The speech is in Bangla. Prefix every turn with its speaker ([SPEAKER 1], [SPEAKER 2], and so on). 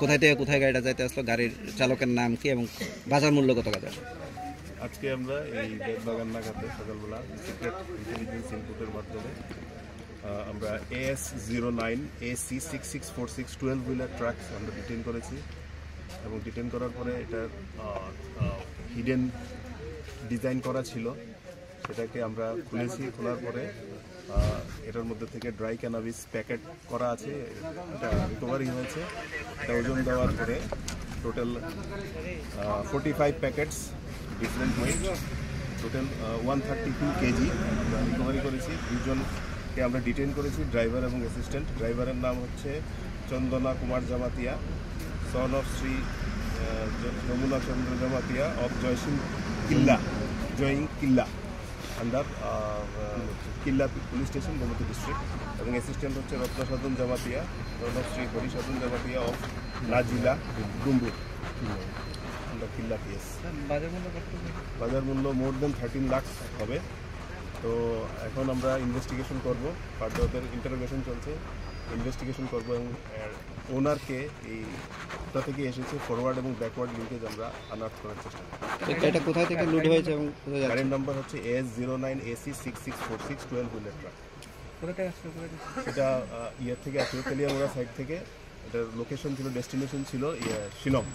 [SPEAKER 1] কোথায় থেকে কোথায় গাড়িটা যাইতে আসলো, গাড়ির চালকের নাম কি এবং বাজার মূল্য কত টাকা?
[SPEAKER 2] আজকে আমরা এই বেদবাগান নাগাতে সকালবেলা সিক্রেট ইন্টেলিজেন্স ইনপুটের মাধ্যমে আমরা AS09 AC 6646 12 হুইলার ট্রাক আমরা ডিটেইন করেছি এবং ডিটেইন করার পরে এটার হিডেন ডিজাইন করা ছিল, সেটাকে আমরা খুলেছি। খোলার পরে এটার মধ্যে থেকে ড্রাই ক্যানাবিস প্যাকেট করা আছে, এটা রিকভারি হয়েছে। এটা ওজন দেওয়ার পরে total 45 packets different weight, total 132 KG আমরা রিকভারি করেছি। দুজনকে আমরা ডিটেইন করেছি, ড্রাইভার এবং অ্যাসিস্ট্যান্ট। ড্রাইভারের নাম হচ্ছে Chandana Kumar Jamatia, son of Shri Jamuna Chandra Jamatia of জয়িং Killa under Killa police station, Gomati district. এবং অ্যাসিস্ট্যান্ট হচ্ছে Ratnasadhan Jamatia, son of Shri Harisadhan Jamatia of Najila Dumbur under Killa PS. বাজার মূল্য মোর দেন 13 লাখ হবে। তো এখন আমরা ইনভেস্টিগেশন করব, ফার্দার ইন্টারোগেশন চলছে, ইনভেস্টিগেশন করব এবং ওনারকে এইটা থেকে এসেছে ফরওয়ার্ড এবং ব্যাকওয়ার্ড লিঙ্কেজ আমরা আনআর্থ করার চেষ্টা করব।
[SPEAKER 1] এটা কোথায় থেকে লুট হয়েছে এবং
[SPEAKER 2] গাড়ির নাম্বার হচ্ছে AS09 AC 6646 12 হুইলার ট্রাক। এটা ইয়ে থেকে আসলে তেলিয়ামুড়া সাইড থেকে, এটার লোকেশন ছিল, ডেস্টিনেশন ছিল শিলং।